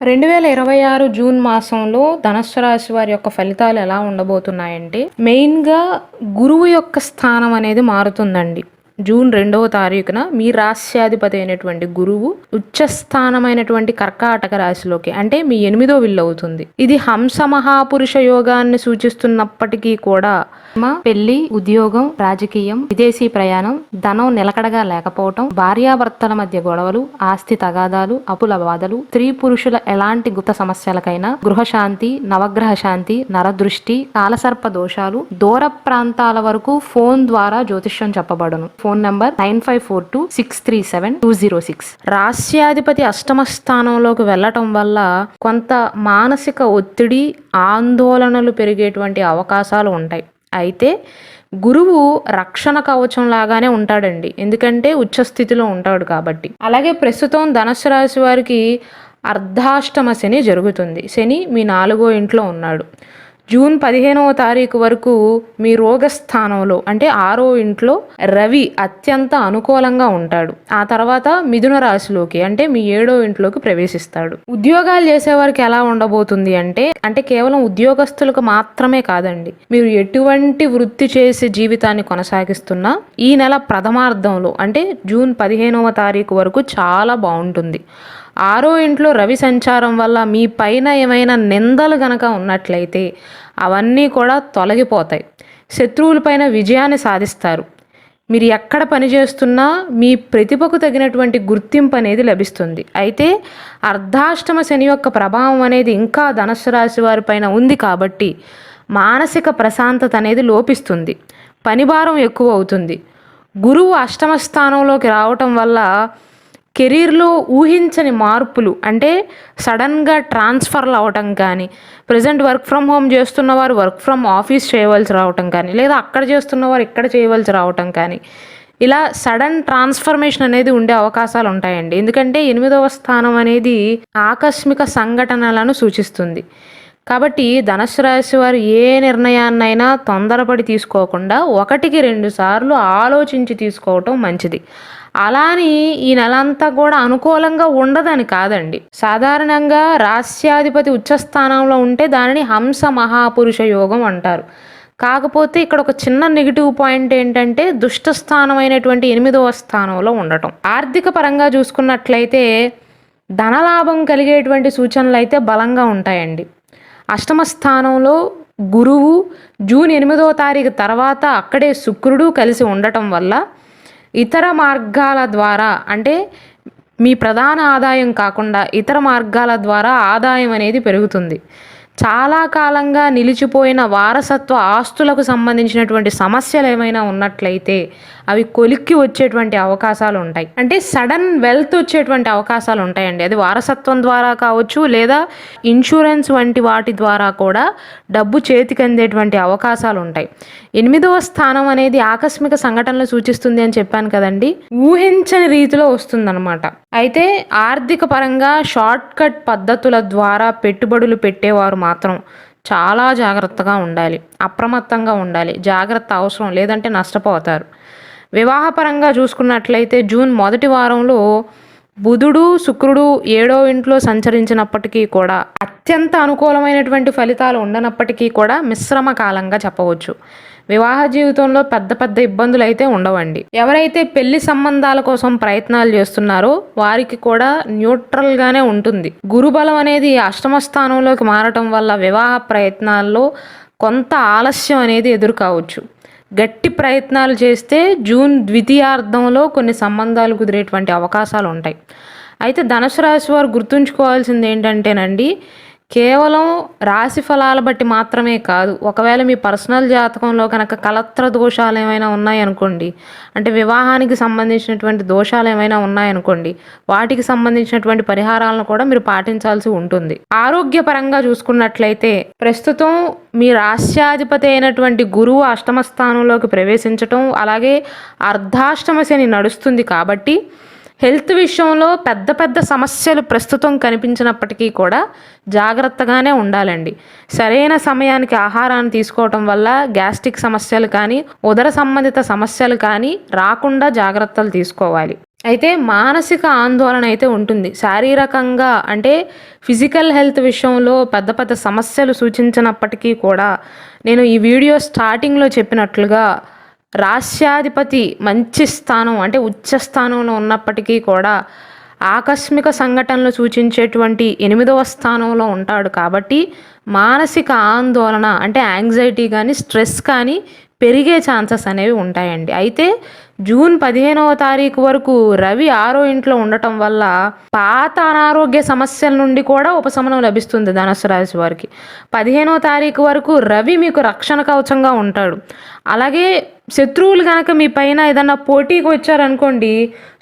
2026 June మాసంలో ధనుస్సు రాశి వారి యొక్క ఫలితాలు ఎలా ఉండబోతున్నాయంటే, మెయిన్‌గా గురువు యొక్క స్థానం అనేది మారుతుందండి. జూన్ 2వ తారీఖున మీ రాశ్యాధిపతి అయినటువంటి గురువు ఉచ్చస్థానమైనటువంటి కర్కాటక రాశిలోకి, అంటే మీ 8వ ఇల్లు అవుతుంది. ఇది హంస మహాపురుష యోగాన్ని సూచిస్తున్నప్పటికీ కూడా పెళ్లి, ఉద్యోగం, రాజకీయం, విదేశీ ప్రయాణం, ధనం నిలకడగా లేకపోవటం, భార్యాభర్తల మధ్య గొడవలు, ఆస్తి తగాదాలు, అప్పుల బాధలు, స్త్రీ పురుషుల ఎలాంటి గుప్త సమస్యలకైనా గృహశాంతి, నవగ్రహ శాంతి, నరదృష్టి, కాలసర్ప దోషాలు, దూర ప్రాంతాల వరకు ఫోన్ ద్వారా జ్యోతిష్యం చెప్పబడును. Phone number 9542637206. రాశ్యాధిపతి అష్టమ స్థానంలోకి వెళ్ళటం వల్ల కొంత మానసిక ఒత్తిడి, ఆందోళనలు పెరిగేటువంటి అవకాశాలు ఉంటాయి. అయితే గురువు రక్షణ కవచం లాగానే ఉంటాడండి, ఎందుకంటే ఉచ్చస్థితిలో ఉంటాడు కాబట్టి. అలాగే ప్రస్తుతం ధనుస్సు రాశి వారికి అర్ధాష్టమ శని జరుగుతుంది. శని మీ 4వ ఇంట్లో ఉన్నాడు. జూన్ 15వ తారీఖు వరకు మీ రోగస్థానంలో, అంటే 6వ ఇంట్లో రవి అత్యంత అనుకూలంగా ఉంటాడు. ఆ తర్వాత మిథున రాశిలోకి, అంటే మీ 7వ ఇంట్లోకి ప్రవేశిస్తాడు. ఉద్యోగాలు చేసేవారికి ఎలా ఉండబోతుంది అంటే కేవలం ఉద్యోగస్తులకు మాత్రమే కాదండి, మీరు ఎటువంటి వృత్తి చేసి జీవితాన్ని కొనసాగిస్తున్నా ఈ నెల ప్రథమార్థంలో, అంటే జూన్ 15వ తారీఖు వరకు చాలా బాగుంటుంది. 6వ ఇంట్లో రవి సంచారం వల్ల మీ పైన ఏమైనా నిందలు గనక ఉన్నట్లయితే అవన్నీ కూడా తొలగిపోతాయి. శత్రువులపైన విజయాన్ని సాధిస్తారు. మీరు ఎక్కడ పనిచేస్తున్నా మీ ప్రతిభకు తగినటువంటి గుర్తింపు అనేది లభిస్తుంది. అయితే అర్ధాష్టమ శని యొక్క ప్రభావం అనేది ఇంకా ధనుస్సు రాశి వారి పైన ఉంది కాబట్టి మానసిక ప్రశాంతత అనేది లోపిస్తుంది, పనిభారం ఎక్కువ అవుతుంది. గురువు అష్టమ స్థానంలోకి రావటం వల్ల కెరీర్లో ఊహించని మార్పులు, అంటే సడన్గా ట్రాన్స్ఫర్లు అవటం కానీ, ప్రజెంట్ వర్క్ ఫ్రమ్ హోమ్ చేస్తున్నవారు వర్క్ ఫ్రమ్ ఆఫీస్ చేయవలసి రావటం కానీ, లేదా అక్కడ చేస్తున్నవారు ఇక్కడ చేయవలసి రావటం కానీ, ఇలా సడన్ ట్రాన్స్ఫర్మేషన్ అనేది ఉండే అవకాశాలు ఉంటాయండి. ఎందుకంటే 8వ స్థానం అనేది ఆకస్మిక సంఘటనలను సూచిస్తుంది. కాబట్టి ధనుస్సు రాశి వారు ఏ నిర్ణయాన్నైనా తొందరపడి తీసుకోకుండా 1కి 2 సార్లు ఆలోచించి తీసుకోవటం మంచిది. అలాని ఈ నెలంతా కూడా అనుకూలంగా ఉండదని కాదండి. సాధారణంగా రాశ్యాధిపతి ఉచ్చస్థానంలో ఉంటే దానిని హంస మహాపురుష యోగం అంటారు. కాకపోతే ఇక్కడ ఒక చిన్న నెగిటివ్ పాయింట్ ఏంటంటే దుష్ట స్థానమైనటువంటి 8వ స్థానంలో ఉండటం. ఆర్థిక పరంగా చూసుకున్నట్లయితే ధనలాభం కలిగేటువంటి సూచనలు అయితే బలంగా ఉంటాయండి. అష్టమ స్థానంలో గురువు జూన్ 8వ తారీఖు తర్వాత అక్కడే శుక్రుడు కలిసి ఉండటం వల్ల ఇతర మార్గాల ద్వారా, అంటే మీ ప్రధాన ఆదాయం కాకుండా ఇతర మార్గాల ద్వారా ఆదాయం అనేది పెరుగుతుంది. చాలా కాలంగా నిలిచిపోయిన వారసత్వ ఆస్తులకు సంబంధించినటువంటి సమస్యలు ఏమైనా ఉన్నట్లయితే అవి కొలిక్కి వచ్చేటువంటి అవకాశాలు ఉంటాయి. అంటే సడన్ వెల్త్ వచ్చేటువంటి అవకాశాలు ఉంటాయండి. అది వారసత్వం ద్వారా కావచ్చు, లేదా ఇన్సూరెన్స్ వంటి వాటి ద్వారా కూడా డబ్బు చేతికి అందేటువంటి అవకాశాలు ఉంటాయి. 8వ స్థానం అనేది ఆకస్మిక సంఘటనలు సూచిస్తుంది అని చెప్పాను కదండి, ఊహించని రీతిలో వస్తుందన్నమాట. అయితే ఆర్థిక పరంగా షార్ట్ కట్ పద్ధతుల ద్వారా పెట్టుబడులు పెట్టేవారు మాత్రం చాలా జాగ్రత్తగా ఉండాలి, అప్రమత్తంగా ఉండాలి. జాగ్రత్త అవసరం, లేదంటే నష్టపోతారు. వివాహపరంగా చూసుకున్నట్లయితే జూన్ మొదటి వారంలో బుధుడు శుక్రుడు 7వ ఇంట్లో సంచరించినప్పటికీ కూడా అత్యంత అనుకూలమైనటువంటి ఫలితాలు ఉండనప్పటికీ కూడా మిశ్రమ కాలంగా చెప్పవచ్చు. వివాహ జీవితంలో పెద్ద పెద్ద ఇబ్బందులు అయితే ఉండవండి. ఎవరైతే పెళ్లి సంబంధాల కోసం ప్రయత్నాలు చేస్తున్నారో వారికి కూడా న్యూట్రల్గానే ఉంటుంది. గురుబలం అనేది అష్టమ స్థానంలోకి మారటం వల్ల వివాహ ప్రయత్నాల్లో కొంత ఆలస్యం అనేది ఎదురు కావచ్చు. గట్టి ప్రయత్నాలు చేస్తే జూన్ ద్వితీయార్థంలో కొన్ని సంబంధాలు కుదిరేటువంటి అవకాశాలు ఉంటాయి. అయితే ధనుస్సు రాశి వారు గుర్తుంచుకోవాల్సింది ఏంటంటేనండి, కేవలం రాశి ఫలాల బట్టి మాత్రమే కాదు, ఒకవేళ మీ పర్సనల్ జాతకంలో కనుక కలత్ర దోషాలు ఏమైనా ఉన్నాయనుకోండి, అంటే వివాహానికి సంబంధించినటువంటి దోషాలు ఏమైనా ఉన్నాయనుకోండి, వాటికి సంబంధించినటువంటి పరిహారాలను కూడా మీరు పాటించాల్సి ఉంటుంది. ఆరోగ్యపరంగా చూసుకున్నట్లయితే ప్రస్తుతం మీ రాశ్యాధిపతి అయినటువంటి గురువు అష్టమ స్థానంలోకి ప్రవేశించటం, అలాగే అర్ధాష్టమ శని నడుస్తుంది కాబట్టి హెల్త్ విషయంలో పెద్ద పెద్ద సమస్యలు ప్రస్తుతం కనిపించినప్పటికీ కూడా జాగ్రత్తగానే ఉండాలండి. సరైన సమయానికి ఆహారాన్ని తీసుకోవటం వల్ల గ్యాస్ట్రిక్ సమస్యలు కానీ, ఉదర సంబంధిత సమస్యలు కానీ రాకుండా జాగ్రత్తలు తీసుకోవాలి. అయితే మానసిక ఆందోళన అయితే ఉంటుంది. శారీరకంగా అంటే ఫిజికల్ హెల్త్ విషయంలో పెద్ద పెద్ద సమస్యలు సూచించినప్పటికీ కూడా నేను ఈ వీడియో స్టార్టింగ్‌లో చెప్పినట్లుగా రాస్యాధిపతి మంచి స్థానం అంటే ఉచ్చ స్థానంలో ఉన్నప్పటికీ కూడా ఆకస్మిక సంఘటనలు సూచించేటువంటి 8వ స్థానంలో ఉంటాడు కాబట్టి మానసిక ఆందోళన అంటే యాంగ్జైటీ కానీ స్ట్రెస్ కానీ పెరిగే ఛాన్సెస్ అనేవి ఉంటాయండి. అయితే జూన్ 15వ తారీఖు వరకు రవి 6వ ఇంట్లో ఉండటం వల్ల పాత అనారోగ్య సమస్యల నుండి కూడా ఉపశమనం లభిస్తుంది ధనుస్సు రాశి వారికి. 15వ తారీఖు వరకు రవి మీకు రక్షణ కవచంగా ఉంటాడు. అలాగే శత్రువులు కనుక మీ పైన ఏదన్నా పోటీకి వచ్చారనుకోండి,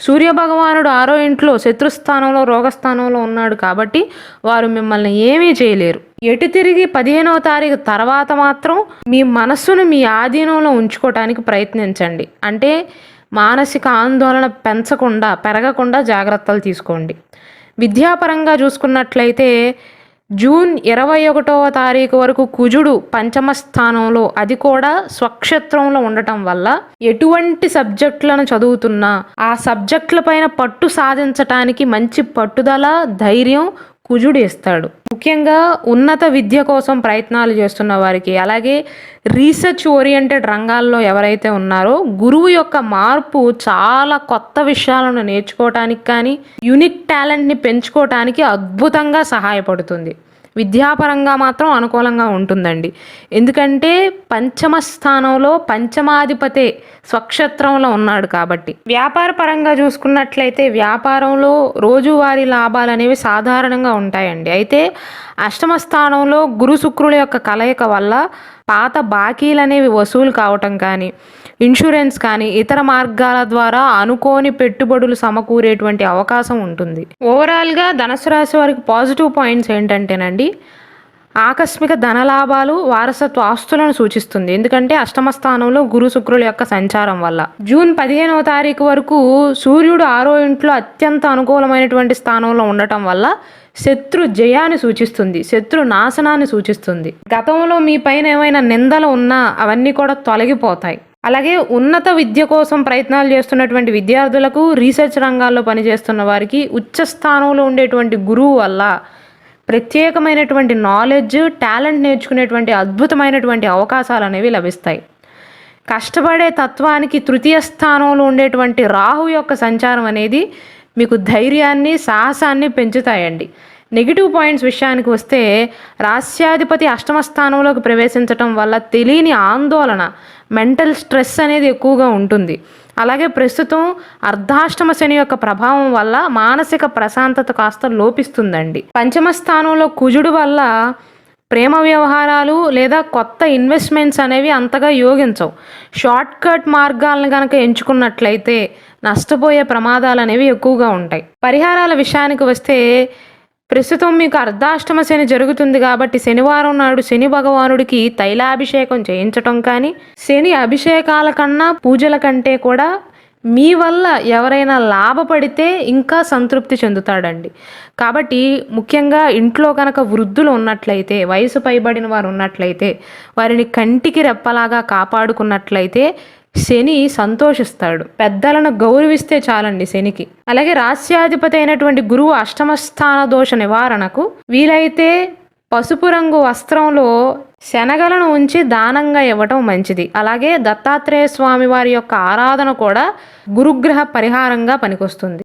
సూర్యభగవానుడు 6వ ఇంట్లో శత్రుస్థానంలో రోగస్థానంలో ఉన్నాడు కాబట్టి వారు మిమ్మల్ని ఏమీ చేయలేరు. ఎటు తిరిగి 15వ తారీఖు తర్వాత మాత్రం మీ మనస్సును మీ ఆధీనంలో ఉంచుకోవటానికి ప్రయత్నించండి. అంటే మానసిక ఆందోళన పెరగకుండా జాగ్రత్తలు తీసుకోండి. విద్యాపరంగా చూసుకున్నట్లయితే జూన్ 21వ తారీఖు వరకు కుజుడు పంచమ స్థానంలో, అది కూడా స్వక్షేత్రంలో ఉండటం వల్ల ఎటువంటి సబ్జెక్టులను చదువుతున్నా ఆ సబ్జెక్టుల పైన పట్టు సాధించటానికి మంచి పట్టుదల, ధైర్యం కుజుడు ఇస్తాడు. ముఖ్యంగా ఉన్నత విద్య కోసం ప్రయత్నాలు చేస్తున్న వారికి, అలాగే రీసెర్చ్ ఓరియంటెడ్ రంగాల్లో ఎవరైతే ఉన్నారో గురువు యొక్క మార్పు చాలా కొత్త విషయాలను నేర్చుకోవటానికి కానీ యూనిక్ టాలెంట్ని పెంచుకోవటానికి అద్భుతంగా సహాయపడుతుంది. విద్యాపరంగా మాత్రం అనుకూలంగా ఉంటుందండి. ఎందుకంటే పంచమ స్థానంలో పంచమాధిపతే స్వక్షేత్రంలో ఉన్నాడు కాబట్టి. వ్యాపార పరంగా చూసుకున్నట్లయితే వ్యాపారంలో రోజువారీ లాభాలు అనేవి సాధారణంగా ఉంటాయండి. అయితే అష్టమ స్థానంలో గురు శుక్రుల యొక్క కలయిక వల్ల పాత బాకీలు అనేవి వసూలు కావటం కానీ, ఇన్సూరెన్స్ కానీ ఇతర మార్గాల ద్వారా అనుకోని పెట్టుబడులు సమకూరేటువంటి అవకాశం ఉంటుంది. ఓవరాల్గా ధనుసు రాశి వారికి పాజిటివ్ పాయింట్స్ ఏంటంటేనండి, ఆకస్మిక ధనలాభాలు, వారసత్వ ఆస్తులను సూచిస్తుంది. ఎందుకంటే అష్టమ స్థానంలో గురు శుక్రుల యొక్క సంచారం వల్ల. జూన్ 15వ తారీఖు వరకు సూర్యుడు 6వ ఇంట్లో అత్యంత అనుకూలమైనటువంటి స్థానంలో ఉండటం వల్ల శత్రు జయాన్ని సూచిస్తుంది, శత్రు నాశనాన్ని సూచిస్తుంది. గతంలో మీ పైన ఏమైనా నిందలు ఉన్నా అవన్నీ కూడా తొలగిపోతాయి. అలాగే ఉన్నత విద్య కోసం ప్రయత్నాలు చేస్తున్నటువంటి విద్యార్థులకు, రీసెర్చ్ రంగాల్లో పనిచేస్తున్న వారికి ఉచ్చ స్థానంలో ఉండేటువంటి గురువు వల్ల ప్రత్యేకమైనటువంటి నాలెడ్జ్, టాలెంట్ నేర్చుకునేటువంటి అద్భుతమైనటువంటి అవకాశాలు అనేవి లభిస్తాయి. కష్టపడే తత్వానికి తృతీయ స్థానంలో ఉండేటువంటి రాహు యొక్క సంచారం అనేది మీకు ధైర్యాన్ని, సాహసాన్ని పెంచుతాయండి. నెగిటివ్ పాయింట్స్ విషయానికి వస్తే రాస్యాధిపతి అష్టమ స్థానంలోకి ప్రవేశించటం వల్ల తెలియని ఆందోళన, మెంటల్ స్ట్రెస్ అనేది ఎక్కువగా ఉంటుంది. అలాగే ప్రస్తుతం అర్ధాష్టమ శని యొక్క ప్రభావం వల్ల మానసిక ప్రశాంతత కాస్త లోపిస్తుందండి. పంచమ స్థానంలో కుజుడు వల్ల ప్రేమ వ్యవహారాలు లేదా కొత్త ఇన్వెస్ట్మెంట్స్ అనేవి అంతగా యోగించవు. షార్ట్ కట్ మార్గాలను కనుక ఎంచుకున్నట్లయితే నష్టపోయే ప్రమాదాలు అనేవి ఎక్కువగా ఉంటాయి. పరిహారాల విషయానికి వస్తే ప్రస్తుతం మీకు అర్ధాష్టమ శని జరుగుతుంది కాబట్టి శనివారం నాడు శని భగవానుడికి తైలాభిషేకం చేయించటం కానీ, శని అభిషేకాల కన్నా పూజల కంటే కూడా మీ వల్ల ఎవరైనా లాభపడితే ఇంకా సంతృప్తి చెందుతాడండి. కాబట్టి ముఖ్యంగా ఇంట్లో కనుక వృద్ధులు ఉన్నట్లయితే, వయసు పైబడిన వారు ఉన్నట్లయితే వారిని కంటికి రెప్పలాగా కాపాడుకున్నట్లయితే శని సంతోషిస్తాడు. పెద్దలను గౌరవిస్తే చాలండి శనికి. అలాగే రాస్యాధిపతి అయినటువంటి గురువు అష్టమ స్థాన దోష నివారణకు వీలైతే పసుపు రంగు వస్త్రంలో శనగలను ఉంచి దానంగా ఇవ్వటం మంచిది. అలాగే దత్తాత్రేయ స్వామి వారి యొక్క ఆరాధన కూడా గురుగ్రహ పరిహారంగా పనికొస్తుంది.